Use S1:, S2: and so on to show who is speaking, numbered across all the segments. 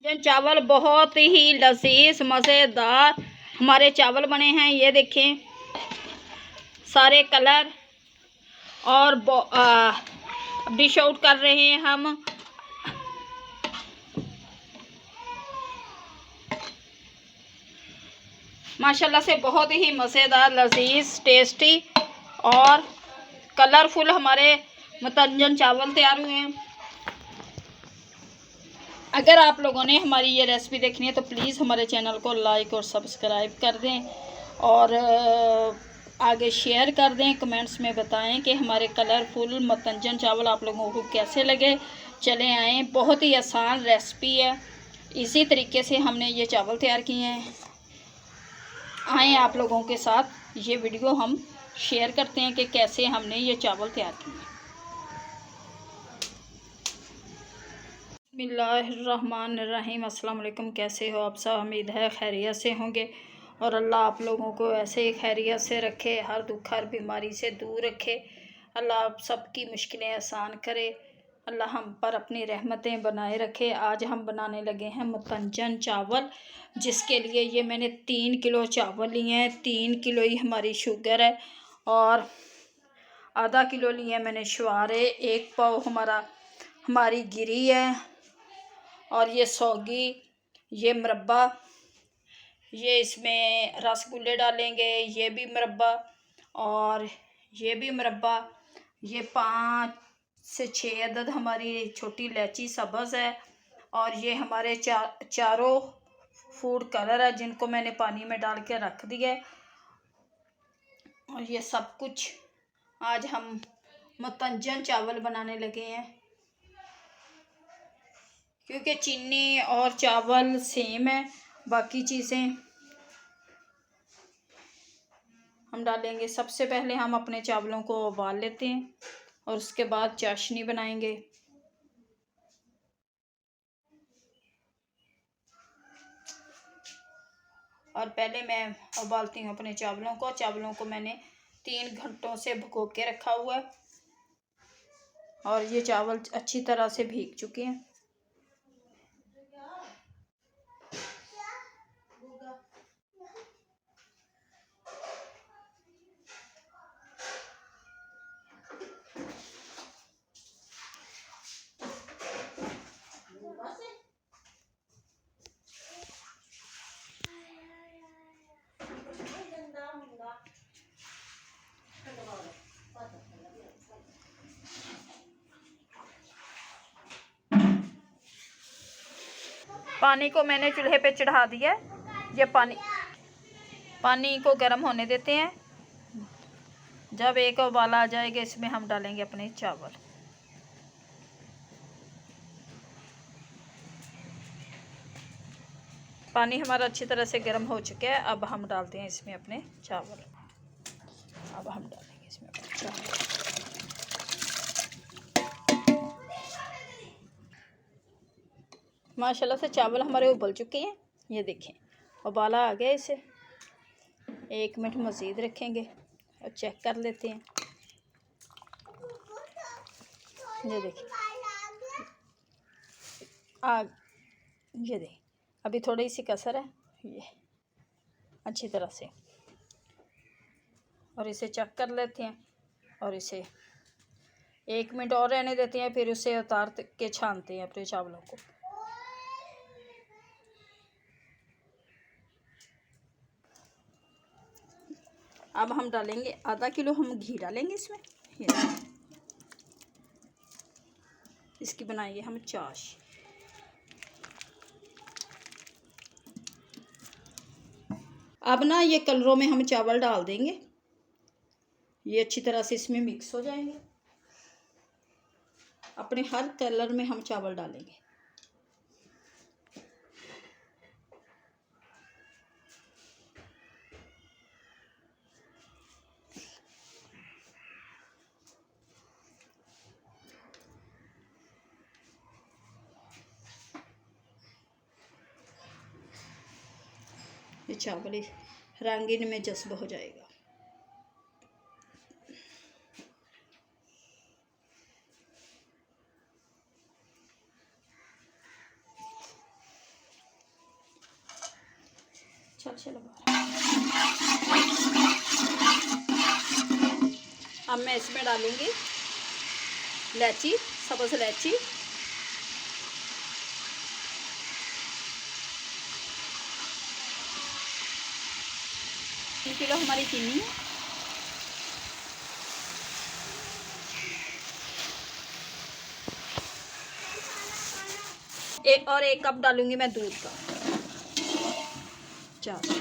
S1: ये चावल बहुत ही लजीज मज़ेदार हमारे चावल बने हैं। ये देखें सारे कलर और डिश आउट कर रहे हैं हम। माशाल्लाह से बहुत ही मज़ेदार लजीज टेस्टी और कलरफुल हमारे मुतंजन चावल तैयार हुए हैं। अगर आप लोगों ने हमारी ये रेसिपी देखनी है तो प्लीज़ हमारे चैनल को लाइक और सब्सक्राइब कर दें और आगे शेयर कर दें। कमेंट्स में बताएं कि हमारे कलरफुल मुतंजन चावल आप लोगों को कैसे लगे। चले आएँ, बहुत ही आसान रेसिपी है। इसी तरीके से हमने ये चावल तैयार किए हैं। आएँ आप लोगों के साथ ये वीडियो हम शेयर करते हैं कि कैसे हमने ये चावल तैयार किए। बिस्मिल्लाहिर्रहमानिर्रहीम। अस्सलाम वालेकुम। कैसे हो आप सब? उम्मीद है खैरियत से होंगे और अल्लाह आप लोगों को ऐसे ही खैरियत से रखे, हर दुख हर बीमारी से दूर रखे। अल्लाह आप सबकी मुश्किलें आसान करे। अल्लाह हम पर अपनी रहमतें बनाए रखे। आज हम बनाने लगे हैं मुतंजन चावल, जिसके लिए ये मैंने 3 किलो चावल लिए हैं। 3 किलो ही हमारी शुगर है और आधा किलो लिए मैंने शुआरे। 1 पाव हमारी गिरी है और ये सौगी, ये मुरब्बा, ये इसमें रसगुल्ले डालेंगे, ये भी मुरब्बा और ये भी मुरब्बा। ये 5 से 6 अदद हमारी छोटी इलायची सब्ज़ है और ये हमारे चारों फूड कलर है जिनको मैंने पानी में डाल के रख दिया है। और ये सब कुछ आज हम मुतंजन चावल बनाने लगे हैं, क्योंकि चीनी और चावल सेम है। बाकी चीज़ें हम डालेंगे। सबसे पहले हम अपने चावलों को उबाल लेते हैं और उसके बाद चाशनी बनाएंगे। और पहले मैं उबालती हूँ अपने चावलों को मैंने 3 घंटों से भिगो के रखा हुआ है और ये चावल अच्छी तरह से भीग चुके हैं। पानी को मैंने चूल्हे पे चढ़ा दिया है। ये पानी को गर्म होने देते हैं। जब एक उबाला आ जाएगा इसमें हम डालेंगे अपने चावल। पानी हमारा अच्छी तरह से गर्म हो चुका है। अब हम डालते हैं इसमें अपने चावल। अब हम डालेंगे इसमें अपने चावल। माशाल्लाह से चावल हमारे उबल चुके हैं। ये देखें उबाला आ गया। इसे 1 मिनट मज़ीद रखेंगे और चेक कर लेते हैं। ये देखें ये देखें अभी थोड़ी सी कसर है। ये अच्छी तरह से और इसे चेक कर लेते हैं और इसे 1 मिनट और रहने देते हैं। फिर उसे उतार के छानते हैं अपने चावलों को। अब हम डालेंगे आधा किलो हम घी डालेंगे इसमें। इसकी बनाएंगे हम चाश। अब ना ये कलरों में हम चावल डाल देंगे। ये अच्छी तरह से इसमें मिक्स हो जाएंगे। अपने हर कलर में हम चावल डालेंगे। ये चावल रंगीन में जज्ब हो जाएगा। चल चलो। अब मैं इसमें डालूंगी इलायची, सब्ज़ इलायची, किलो हमारी चीनी है। और 1 कप डालूंगी मैं दूध का। चलो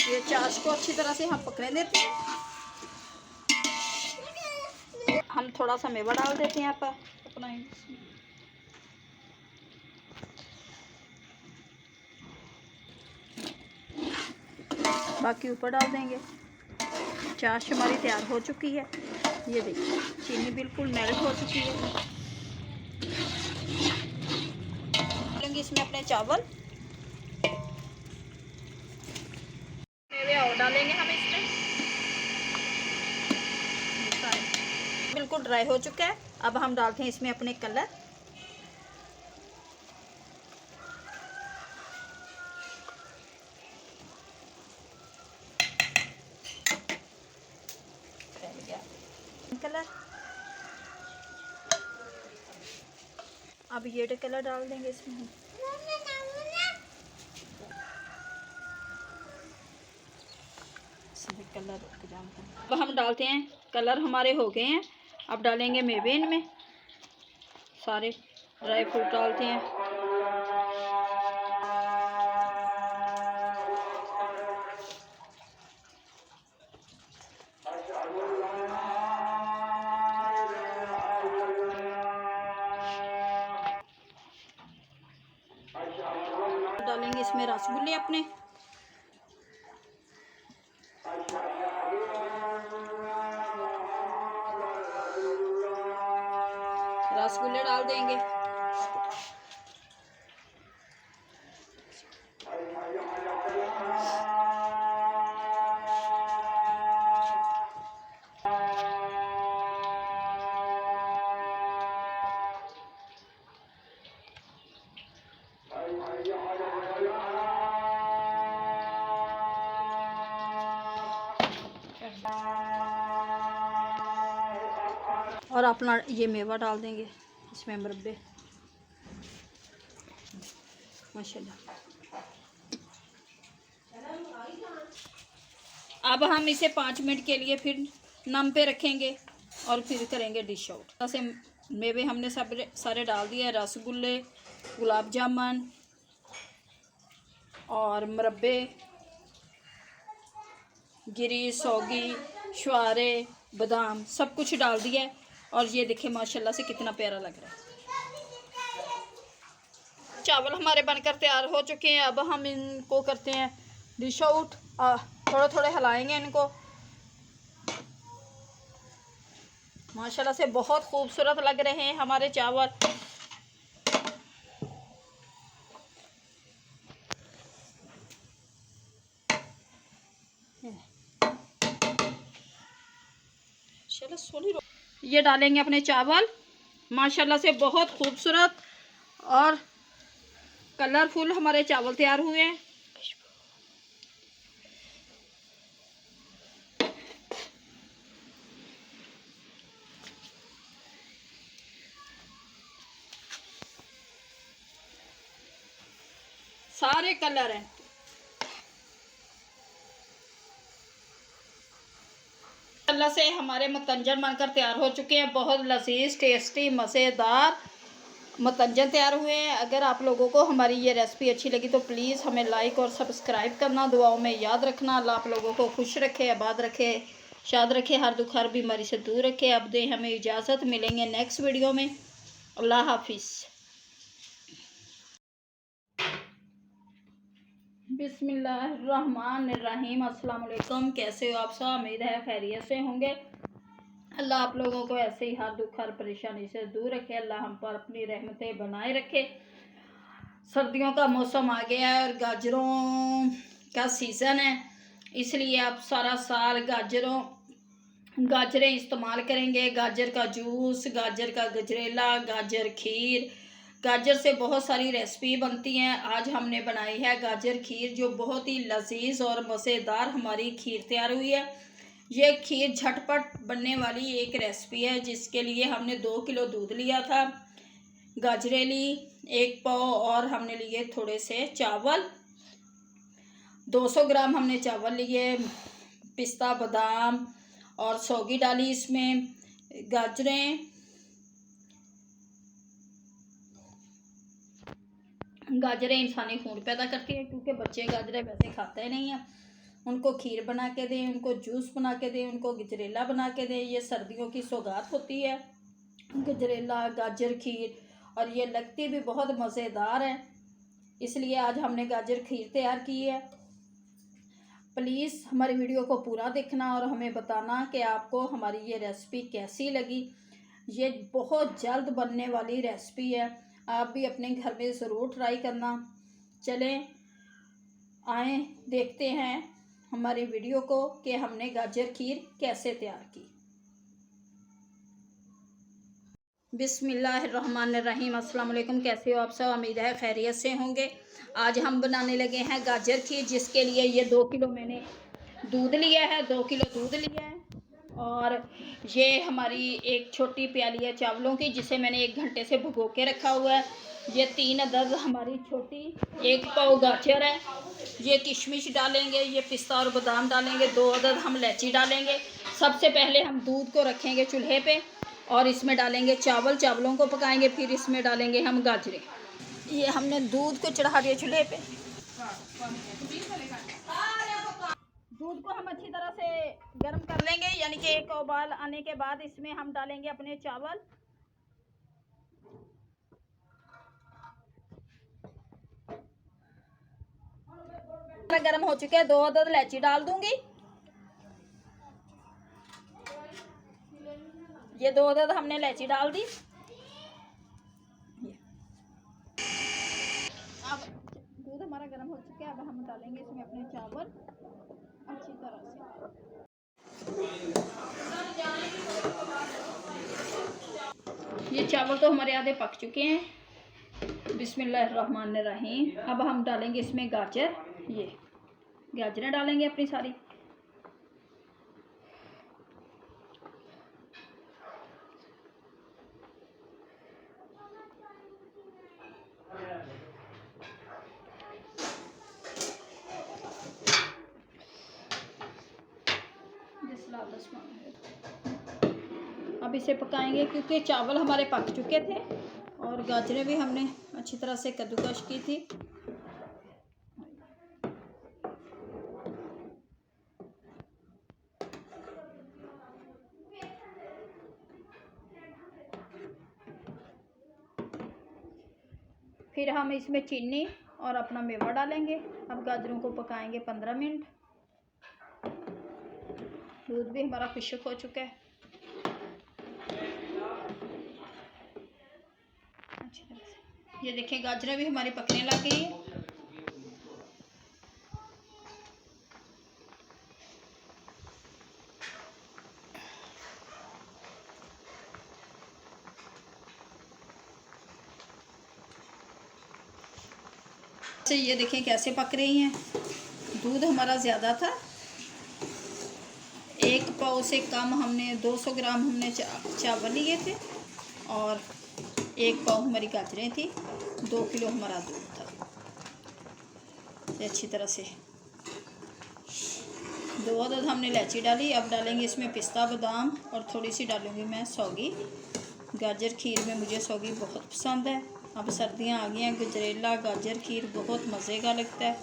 S1: ये चाश को अच्छी तरह से हम पकने देते हैं। हम थोड़ा सा मेवा डाल देते हैं यहाँ पर अपना, बाकी ऊपर डाल देंगे। चाश हमारी तैयार हो चुकी है। ये देखिए चीनी बिल्कुल मेल्ट हो चुकी है। डालेंगे इसमें अपने चावल, मेवे और डालेंगे हम इसमें। बिल्कुल ड्राई हो चुका है। अब हम डालते हैं इसमें अपने कलर, कलर। अब ये कलर डाल देंगे इसमें हम। कलर अब हम डालते हैं, कलर हमारे हो गए हैं। अब डालेंगे मेवे इनमें, सारे ड्राई फ्रूट डालते हैं। डालेंगे इसमें रसगुल्ले अपने, रसगुल्ले डाल देंगे। और अपना ये मेवा डाल देंगे इसमें, मुरब्बे माशाल्लाह। अब हम इसे 5 मिनट के लिए फिर नम पे रखेंगे और फिर करेंगे डिश आउट। ऐसे मेवे हमने सब सारे डाल दिए, रसगुल्ले, गुलाब जामुन और मुरब्बे, गिरी, सौगी, छुआरे, बादाम, सब कुछ डाल दिया है। और ये देखिए माशाल्लाह से कितना प्यारा लग रहा है। चावल हमारे बनकर तैयार हो चुके हैं। अब हम इनको करते हैं डिश आउट। थोड़े थोड़े हिलाएंगे इनको। माशाल्लाह से बहुत खूबसूरत लग रहे हैं हमारे चावल। ये डालेंगे अपने चावल। माशाल्लाह से बहुत खूबसूरत और कलरफुल हमारे चावल तैयार हुए हैं। सारे कलर हैं। अल्लाह से हमारे मतंजन बनकर तैयार हो चुके हैं। बहुत लजीज, टेस्टी, मज़ेदार मतंजन तैयार हुए हैं। अगर आप लोगों को हमारी ये रेसिपी अच्छी लगी तो प्लीज़ हमें लाइक और सब्सक्राइब करना, दुआओं में याद रखना। अल्लाह आप लोगों को खुश रखे, आबाद रखे, शाद रखे, हर दुख हर बीमारी से दूर रखे। अब दें हमें इजाज़त, मिलेंगे नेक्स्ट वीडियो में। अल्लाह हाफिज़। बिस्मिल्लाहिर्रहमानिर्रहीम। अस्सलाम वालेकुम, कैसे हो आप सब? उम्मीद है खैरियत से होंगे। अल्लाह आप लोगों को ऐसे ही हर दुख हर परेशानी से दूर रखे। अल्लाह हम पर अपनी रहमतें बनाए रखे। सर्दियों का मौसम आ गया है और गाजरों का सीज़न है, इसलिए आप सारा साल गाजरों गाजरें इस्तेमाल करेंगे, गाजर का जूस, गाजर का गजरेला, गाजर खीर। गाजर से बहुत सारी रेसिपी बनती हैं। आज हमने बनाई है गाजर खीर, जो बहुत ही लजीज और मज़ेदार हमारी खीर तैयार हुई है। ये खीर झटपट बनने वाली एक रेसिपी है, जिसके लिए हमने 2 किलो दूध लिया था, गाजरें ली 1 पाव, और हमने लिए थोड़े से चावल 200 ग्राम हमने चावल लिए, पिस्ता बादाम और सौगी डाली इसमें, गाजरें इंसानी खून पैदा करती हैं, क्योंकि बच्चे गाजरें वैसे खाते नहीं हैं। उनको खीर बना के दें, उनको जूस बना के दें, उनको गजरेला बना के दें। ये सर्दियों की सौगात होती है, गजरेला गाजर खीर, और ये लगती भी बहुत मज़ेदार है। इसलिए आज हमने गाजर खीर तैयार की है। प्लीज़ हमारी वीडियो को पूरा देखना और हमें बताना कि आपको हमारी ये रेसिपी कैसी लगी। ये बहुत जल्द बनने वाली रेसिपी है, आप भी अपने घर में ज़रूर ट्राई करना। चलें आए देखते हैं हमारी वीडियो को कि हमने गाजर खीर कैसे तैयार की। बिस्मिल्लाहिर्रहमानिर्रहीम। अस्सलाम वालेकुम। कैसे हो आप सब? उम्मीद है खैरियत से होंगे। आज हम बनाने लगे हैं गाजर खीर, जिसके लिए ये 2 किलो मैंने दूध लिया है, 2 किलो दूध लिया है, और ये हमारी एक छोटी प्याली है चावलों की, जिसे मैंने 1 घंटे से भिगो के रखा हुआ है। ये 3 अदद हमारी छोटी, 1 पाव गाजर है, ये किशमिश डालेंगे, ये पिस्ता और बादाम डालेंगे, 2 अदद हम इलायची डालेंगे। सबसे पहले हम दूध को रखेंगे चूल्हे पे और इसमें डालेंगे चावल, चावलों को पकाएंगे, फिर इसमें डालेंगे हम गाजरें। ये हमने दूध को चढ़ा दिया चूल्हे पे। दूध को हम अच्छी तरह से गर्म कर लेंगे, यानी कि एक उबाल आने के बाद इसमें हम डालेंगे अपने चावल। गर्म हो चुके हैं, 2 अदद इलायची डाल दूंगी। ये 2 अदद हमने इलायची डाल दी। अब दूध हमारा गर्म हो चुका है, अब हम डालेंगे इसमें अपने चावल अच्छी तरह से। ये चावल तो हमारे आधे पक चुके हैं। बिस्मिल्लाहिर्रहमानिर्रहीम। अब हम डालेंगे इसमें गाजर, ये गाजरें डालेंगे अपनी सारी। अब इसे पकाएंगे, क्योंकि चावल हमारे पक चुके थे और गाजरें भी हमने अच्छी तरह से कद्दूकश की थी। फिर हम इसमें चीनी और अपना मेवा डालेंगे। अब गाजरों को पकाएंगे 15 मिनट। दूध भी हमारा खुश्क हो चुका है अच्छी तरह से। ये देखिए गाजरें भी हमारी पकने लग गई है। ये देखें कैसे पक रही हैं। दूध हमारा ज़्यादा था, 1 पाव से कम हमने 200 ग्राम हमने चावल लिए थे, और 1 पाव हमारी गाजरें थी, 2 किलो हमारा दूध था। अच्छी तरह से 2 अदद हमने इलायची डाली। अब डालेंगे इसमें पिस्ता बादाम, और थोड़ी सी डालूँगी मैं सौगी। गाजर खीर में मुझे सौगी बहुत पसंद है। अब सर्दियाँ आ गई हैं, गजरेला गाजर खीर बहुत मज़े का लगता है।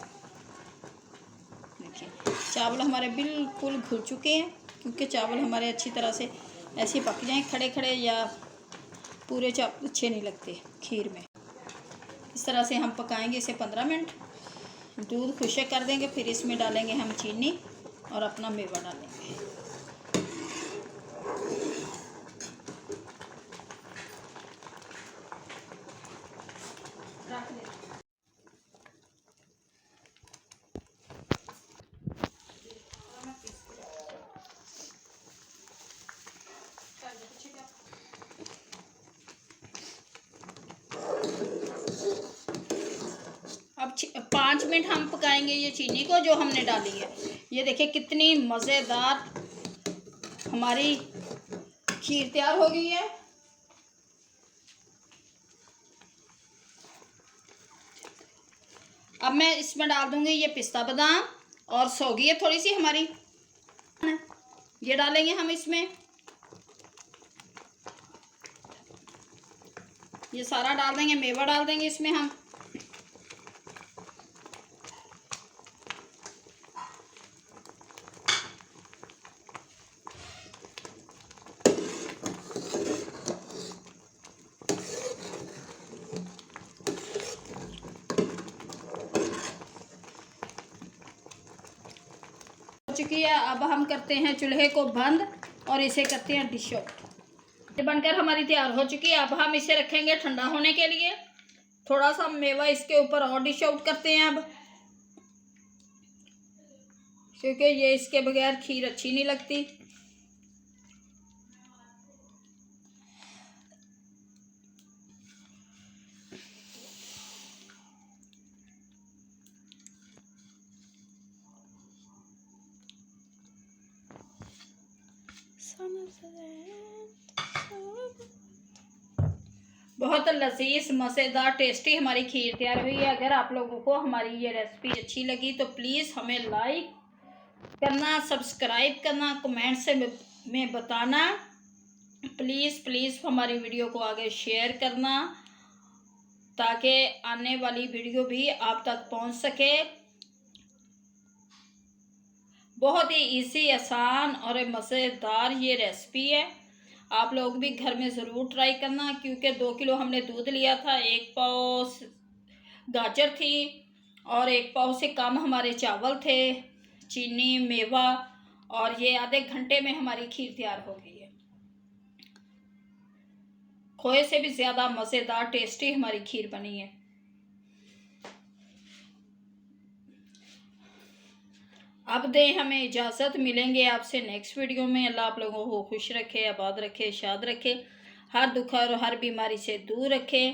S1: देखिए चावल हमारे बिल्कुल घुल चुके हैं, क्योंकि चावल हमारे अच्छी तरह से ऐसे पक जाएं, खड़े खड़े या पूरे चावल अच्छे नहीं लगते खीर में। इस तरह से हम पकाएंगे इसे 15 मिनट। दूध खुश्क कर देंगे, फिर इसमें डालेंगे हम चीनी और अपना मेवा डालेंगे। 5 मिनट हम पकाएंगे ये चीनी को जो हमने डाली है। ये देखिए कितनी मज़ेदार हमारी खीर तैयार हो गई है। अब मैं इसमें डाल दूंगी ये पिस्ता बादाम और सौगी है थोड़ी सी हमारी, ये डालेंगे हम इसमें। ये सारा डाल देंगे, मेवा डाल देंगे इसमें हम। चुकी है। अब हम करते हैं चूल्हे को बंद और इसे करते हैं डिश आउट। ये बनकर हमारी तैयार हो चुकी है। अब हम इसे रखेंगे ठंडा होने के लिए। थोड़ा सा मेवा इसके ऊपर और डिश आउट करते हैं अब, क्योंकि ये इसके बगैर खीर अच्छी नहीं लगती। बहुत लजीज मज़ेदार टेस्टी हमारी खीर तैयार हुई है। अगर आप लोगों को हमारी ये रेसिपी अच्छी लगी तो प्लीज़ हमें लाइक करना, सब्सक्राइब करना, कमेंट से में बताना। प्लीज़ हमारी वीडियो को आगे शेयर करना ताकि आने वाली वीडियो भी आप तक पहुंच सके। बहुत ही इजी, आसान और मज़ेदार ये रेसिपी है। आप लोग भी घर में ज़रूर ट्राई करना, क्योंकि 2 किलो हमने दूध लिया था, 1 पाव गाजर थी और 1 पाव से कम हमारे चावल थे, चीनी, मेवा, और ये आधे घंटे में हमारी खीर तैयार हो गई है। खोए से भी ज़्यादा मज़ेदार टेस्टी हमारी खीर बनी है। अब दें हमें इजाज़त, मिलेंगे आपसे नेक्स्ट वीडियो में। अल्लाह आप लोगों को खुश रखे, आबाद रखे, शाद रखे, हर दुख और हर बीमारी से दूर रखे।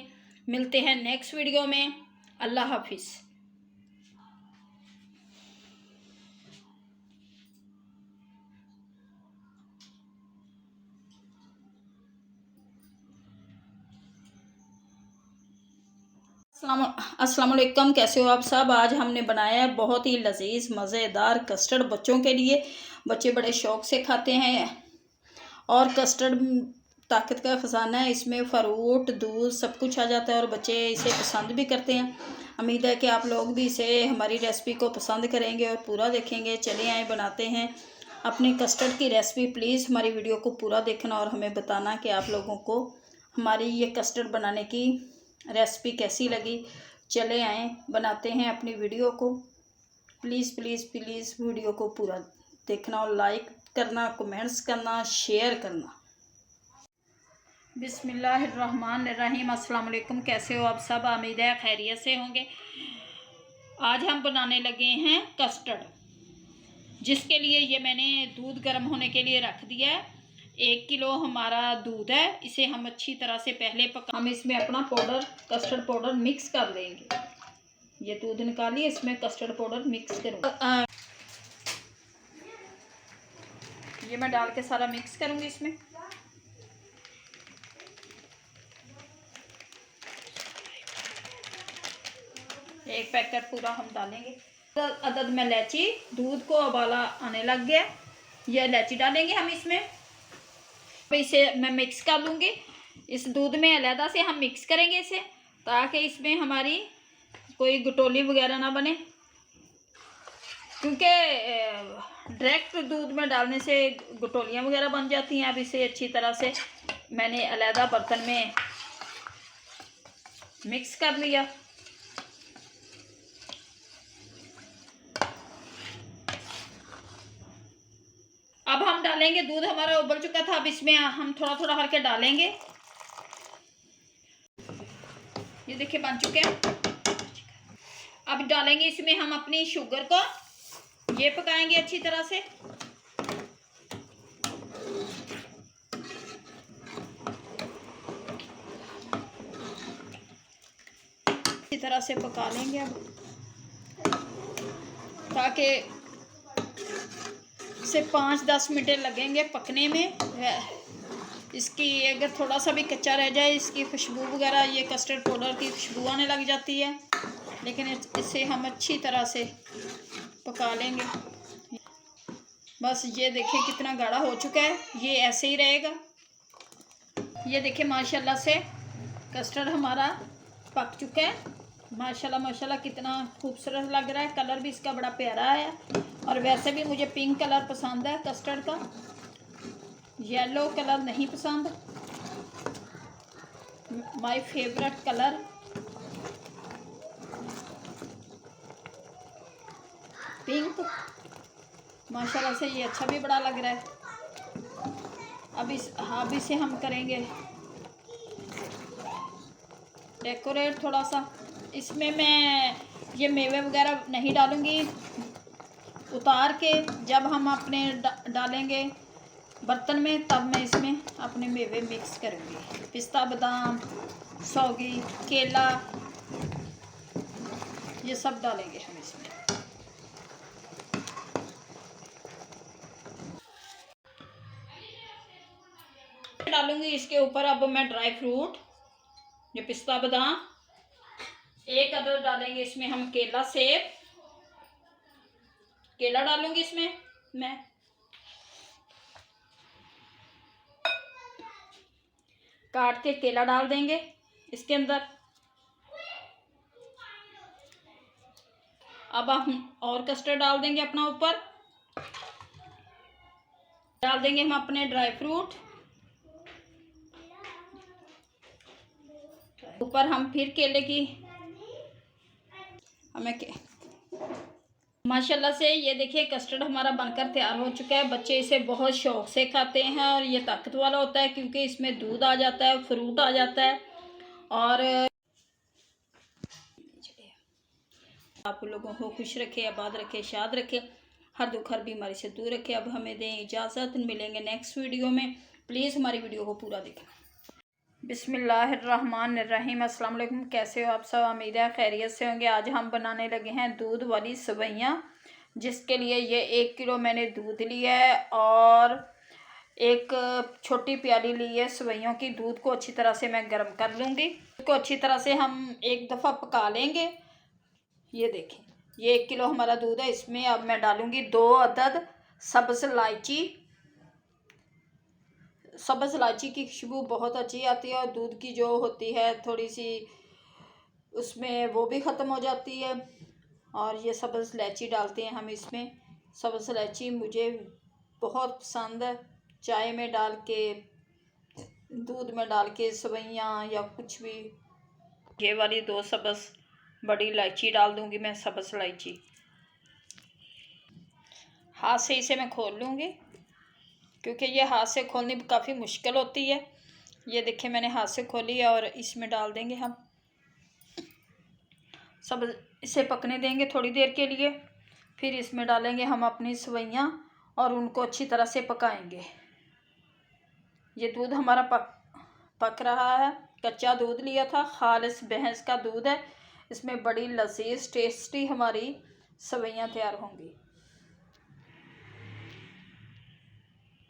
S1: मिलते हैं नेक्स्ट वीडियो में। अल्लाह हाफिज़। अस्सलाम वालेकुम, कैसे हो आप सब। आज हमने बनाया है बहुत ही लजीज मज़ेदार कस्टर्ड बच्चों के लिए। बच्चे बड़े शौक़ से खाते हैं और कस्टर्ड ताकत का ख़जाना है। इसमें फ़रूट, दूध सब कुछ आ जाता है और बच्चे इसे पसंद भी करते हैं। उम्मीद है कि आप लोग भी इसे हमारी रेसिपी को पसंद करेंगे और पूरा देखेंगे। चले आए बनाते हैं अपनी कस्टर्ड की रेसिपी। प्लीज़ हमारी वीडियो को पूरा देखना और हमें बताना कि आप लोगों को हमारी ये कस्टर्ड बनाने की रेसिपी कैसी लगी। चले आए बनाते हैं अपनी वीडियो को। प्लीज़ वीडियो को पूरा देखना और लाइक करना, कमेंट्स करना, शेयर करना। बिस्मिल्लाहिर्रहमानिर्रहीम। अस्सलाम वालेकुम, कैसे हो आप सब। उम्मीद है खैरियत से होंगे। आज हम बनाने लगे हैं कस्टर्ड, जिसके लिए ये मैंने दूध गर्म होने के लिए रख दिया है। 1 किलो हमारा दूध है। इसे हम अच्छी तरह से पहले हम इसमें अपना पाउडर, कस्टर्ड पाउडर मिक्स कर लेंगे। ये दूध निकालिए, इसमें कस्टर्ड पाउडर मिक्स करूँगा। ये मैं डाल के सारा मिक्स करूँगी इसमें। एक पैकेट पूरा हम डालेंगे। अदद में इलायची, दूध को उबाला आने लग गया, ये इलायची डालेंगे हम इसमें। इसे मैं मिक्स कर लूँगी। इस दूध में अलहदा से हम मिक्स करेंगे इसे, ताकि इसमें हमारी कोई गटोली वगैरह ना बने, क्योंकि डायरेक्ट दूध में डालने से गटोलियाँ वगैरह बन जाती हैं। अब इसे अच्छी तरह से मैंने अलहदा बर्तन में मिक्स कर लिया। अब हम डालेंगे, दूध हमारा उबल चुका था, अब इसमें हम थोड़ा थोड़ा करके डालेंगे। ये देखिए बन चुके हैं। अब डालेंगे इसमें हम अपनी शुगर को, ये पकाएंगे अच्छी तरह से। अच्छी तरह से पका लेंगे। अब पका के से 5-10 मिनट लगेंगे पकने में। इसकी अगर थोड़ा सा भी कच्चा रह जाए, इसकी खुशबू वगैरह, ये कस्टर्ड पाउडर की खुशबू आने लग जाती है, लेकिन इसे हम अच्छी तरह से पका लेंगे। बस ये देखिए कितना गाढ़ा हो चुका है, ये ऐसे ही रहेगा। ये देखिए माशाल्लाह से कस्टर्ड हमारा पक चुका है। माशाल्लाह माशाल्लाह कितना खूबसूरत लग रहा है, कलर भी इसका बड़ा प्यारा है। और वैसे भी मुझे पिंक कलर पसंद है कस्टर्ड का, येलो कलर नहीं पसंद। My favourite colour pink. माशाल्लाह से ये अच्छा भी बड़ा लग रहा है। अब इसे हम करेंगे डेकोरेट थोड़ा सा। इसमें मैं ये मेवे वगैरह नहीं डालूँगी, उतार के जब हम अपने डालेंगे बर्तन में तब मैं इसमें अपने मेवे मिक्स करूँगी। पिस्ता, बादाम, सौगी, केला, ये सब डालेंगे हम इसमें। डालूंगी इसके ऊपर अब मैं ड्राई फ्रूट, ये पिस्ता बादाम, एक अदर डालेंगे इसमें हम केला, सेब, केला डालूंगी इसमें मैं। काट के केला डाल देंगे इसके अंदर। अब हम और कस्टर्ड डाल देंगे अपना ऊपर। डाल देंगे हम अपने ड्राई फ्रूट ऊपर। हम फिर केले की माशाल्लाह से ये देखिए कस्टर्ड हमारा बनकर तैयार हो चुका है। बच्चे इसे बहुत शौक से खाते हैं और ये ताकत वाला होता है क्योंकि इसमें दूध आ जाता है, फ्रूट आ जाता है। और आप लोगों को खुश रखे, आबाद रखे, शाद रखे, हर दुख हर बीमारी से दूर रखे। अब हमें दें इजाज़त, मिलेंगे नेक्स्ट वीडियो में। प्लीज़ हमारी वीडियो को पूरा देखना। बिस्मिल्लाहिर्रहमानिर्रहीम। अस्सलाम वालेकुम, कैसे हो आप सब? उम्मीद है खैरियत से होंगे। आज हम बनाने लगे हैं दूध वाली सेवइयाँ, जिसके लिए ये 1 किलो मैंने दूध लिया है और एक छोटी प्याली ली है सेवइयों की। दूध को अच्छी तरह से मैं गर्म कर लूँगी। इसको अच्छी तरह से हम एक दफ़ा पका लेंगे। ये देखें, ये 1 किलो हमारा दूध है। इसमें अब मैं डालूँगी 2 अदद सब्ज़ इलायची। सब्ज़ इलायची की खुशबू बहुत अच्छी आती है और दूध की जो होती है थोड़ी सी उसमें वो भी ख़त्म हो जाती है। और ये सब्ज़ इलायची डालते हैं हम इसमें। सब्ज़ इलायची मुझे बहुत पसंद है, चाय में डाल के, दूध में डाल के, सेवइयाँ या कुछ भी। ये वाली 2 सब्ज़ बड़ी इलायची डाल दूँगी मैं, सब्ज़ इलायची। हाथ से इसे मैं खोल लूँगी क्योंकि ये हाथ से खोलनी काफ़ी मुश्किल होती है। ये देखिए मैंने हाथ से खोली है और इसमें डाल देंगे हम सब। इसे पकने देंगे थोड़ी देर के लिए, फिर इसमें डालेंगे हम अपनी सेवइयाँ और उनको अच्छी तरह से पकाएंगे। ये दूध हमारा पक रहा है। कच्चा दूध लिया था, खालिस भैंस का दूध है। इसमें बड़ी लजीज टेस्टी हमारी सेवइयाँ तैयार होंगी।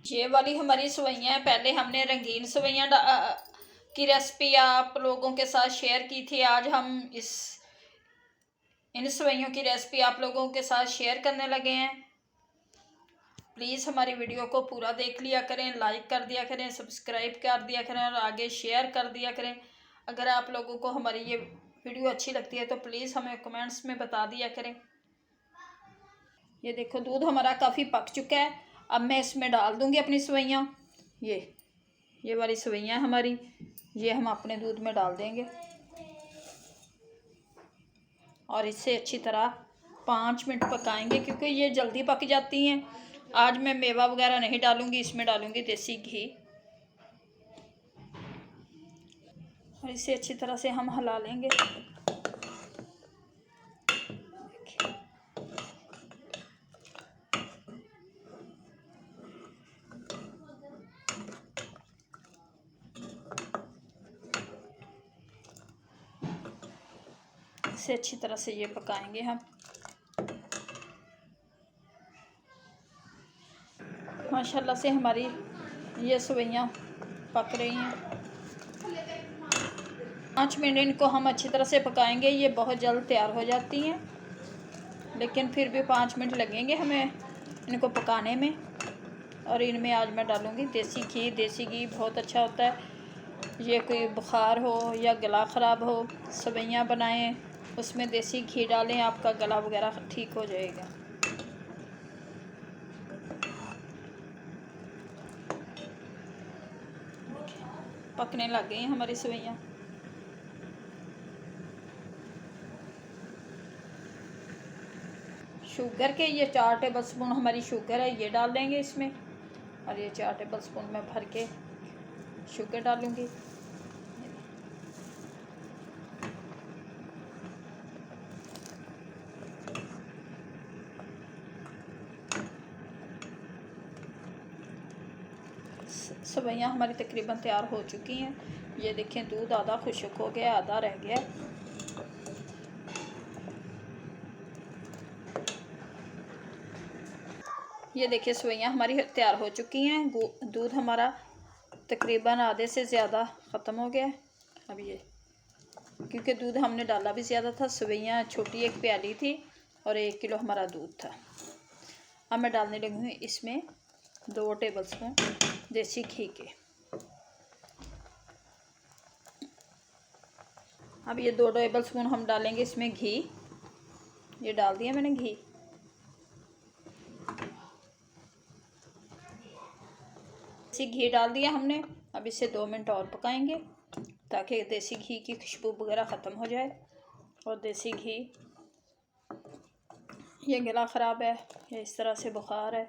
S1: ये वाली हमारी सेवइयाँ हैं। पहले हमने रंगीन सेवइयाँ की रेसिपी आप लोगों के साथ शेयर की थी। आज हम इन सेवइयों की रेसिपी आप लोगों के साथ शेयर करने लगे हैं। प्लीज़ हमारी वीडियो को पूरा देख लिया करें, लाइक कर दिया करें, सब्सक्राइब कर दिया करें और आगे शेयर कर दिया करें। अगर आप लोगों को हमारी ये वीडियो अच्छी लगती है तो प्लीज़ हमें कमेंट्स में बता दिया करें। ये देखो दूध हमारा काफ़ी पक चुका है। अब मैं इसमें डाल दूँगी अपनी सेवइयाँ। ये वाली सेवइयाँ हमारी, ये हम अपने दूध में डाल देंगे और इसे अच्छी तरह 5 मिनट पकाएंगे क्योंकि ये जल्दी पक जाती हैं। आज मैं मेवा वगैरह नहीं डालूँगी, इसमें डालूँगी देसी घी। और इसे अच्छी तरह से हम हिला लेंगे। इसे अच्छी तरह से ये पकाएंगे हम। माशाल्लाह से हमारी ये सेवइयाँ पक रही हैं। 5 मिनट इनको हम अच्छी तरह से पकाएंगे। ये बहुत जल्द तैयार हो जाती हैं, लेकिन फिर भी 5 मिनट लगेंगे हमें इनको पकाने में। और इनमें आज मैं डालूँगी देसी घी। देसी घी बहुत अच्छा होता है। ये कोई बुखार हो या गला ख़राब हो, सेवइयाँ बनाएं, उसमें देसी घी डालें, आपका गला वगैरह ठीक हो जाएगा। पकने लग गई हैं हमारी सेवइयाँ। शुगर के ये 4 टेबल स्पून हमारी शुगर है, ये डाल देंगे इसमें। और ये 4 टेबल स्पून मैं भर के शुगर डालूँगी। सेवइयाँ हमारी तकरीबन तैयार हो चुकी हैं। ये देखें, दूध आधा खुश्क हो गया, आधा रह गया। ये देखिए सेवइयाँ हमारी तैयार हो चुकी हैं। दूध हमारा तकरीबन आधे से ज़्यादा ख़त्म हो गया। अब ये क्योंकि दूध हमने डाला भी ज़्यादा था, सेवइयाँ छोटी एक प्याली थी और 1 किलो हमारा दूध था। अब मैं डालने लगी हूँ इसमें 2 टेबल स्पून देसी घी के। अब ये 2 टेबल स्पून हम डालेंगे इसमें घी। ये डाल दिया मैंने घी। देसी घी डाल दिया हमने। अब इसे 2 मिनट और पकाएंगे ताकि देसी घी की खुशबू वगैरह ख़त्म हो जाए। और देसी घी, ये गला ख़राब है या इस तरह से बुखार है,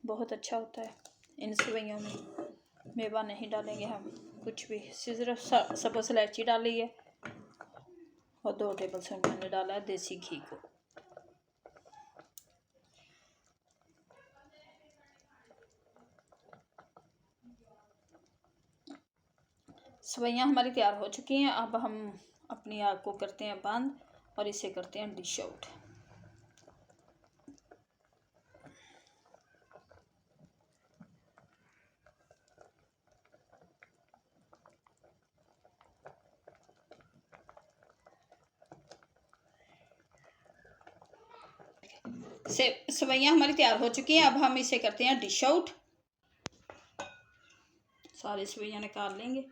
S1: बहुत अच्छा होता है। इन सेवइयों में मेवा नहीं डालेंगे हम, कुछ भी, सिर्फ सब्ज़ इलायची डाली है और 2 टेबल स्पून मैंने डाला है देसी घी को। सेवइयाँ हमारी तैयार हो चुकी हैं। अब हम अपनी आग को करते हैं बंद और इसे करते हैं डिश आउट। सेवइयाँ हमारी तैयार हो चुकी हैं। अब हम इसे करते हैं डिश आउट। सारी सेवइयाँ निकाल लेंगे।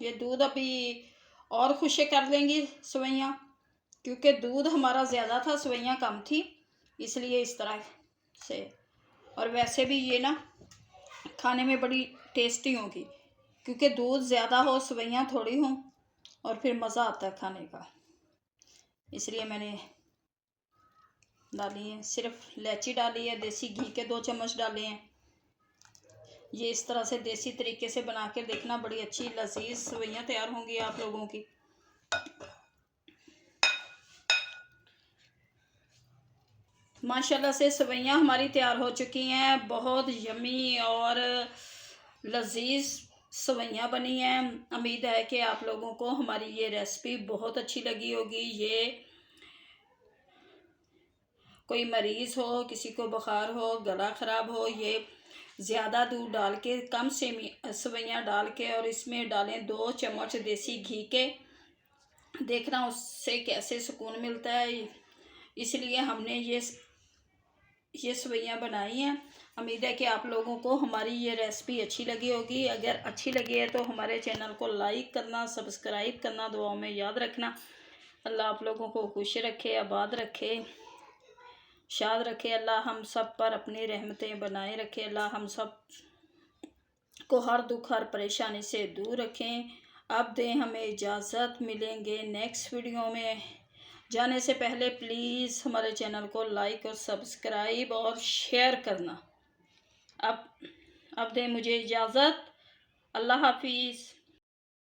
S1: ये दूध अभी और खुश्क कर लेंगी सेवइयाँ, क्योंकि दूध हमारा ज़्यादा था, सेवइयाँ कम थी, इसलिए इस तरह से। और वैसे भी ये ना खाने में बड़ी टेस्टी होगी, क्योंकि दूध ज़्यादा हो, सेवइयाँ थोड़ी हों, और फिर मज़ा आता है खाने का, इसलिए मैंने डाली है। सिर्फ इलायची डाली है, देसी घी के 2 चम्मच डाले हैं। ये इस तरह से देसी तरीके से बना के देखना, बड़ी अच्छी लजीज सेवइयाँ तैयार होंगी आप लोगों की। माशाल्लाह से सेवइयाँ हमारी तैयार हो चुकी हैं। बहुत यमी और लजीज सेवइयाँ बनी हैं। उम्मीद है कि आप लोगों को हमारी ये रेसिपी बहुत अच्छी लगी होगी। ये कोई मरीज़ हो, किसी को बुखार हो, गला ख़राब हो, ये ज़्यादा दूध डाल के, कम सेवइयाँ डाल के और इसमें डालें 2 चम्मच देसी घी के, देखना उससे कैसे सुकून मिलता है। इसलिए हमने ये सेवइयाँ बनाई हैं। उम्मीद है कि आप लोगों को हमारी ये रेसिपी अच्छी लगी होगी। अगर अच्छी लगी है तो हमारे चैनल को लाइक करना, सब्सक्राइब करना दुआओं में याद रखना। अल्लाह आप लोगों को खुश रखे, आबाद रखे, शाद रखे। अल्लाह हम सब पर अपनी रहमतें बनाए रखे। अल्लाह हम सब को हर दुख, हर परेशानी से दूर रखें। अब दें हमें इजाज़त, मिलेंगे नेक्स्ट वीडियो में। जाने से पहले प्लीज़ हमारे चैनल को लाइक और सब्सक्राइब और शेयर करना। अब दें मुझे इजाज़त। अल्लाह हाफिज़।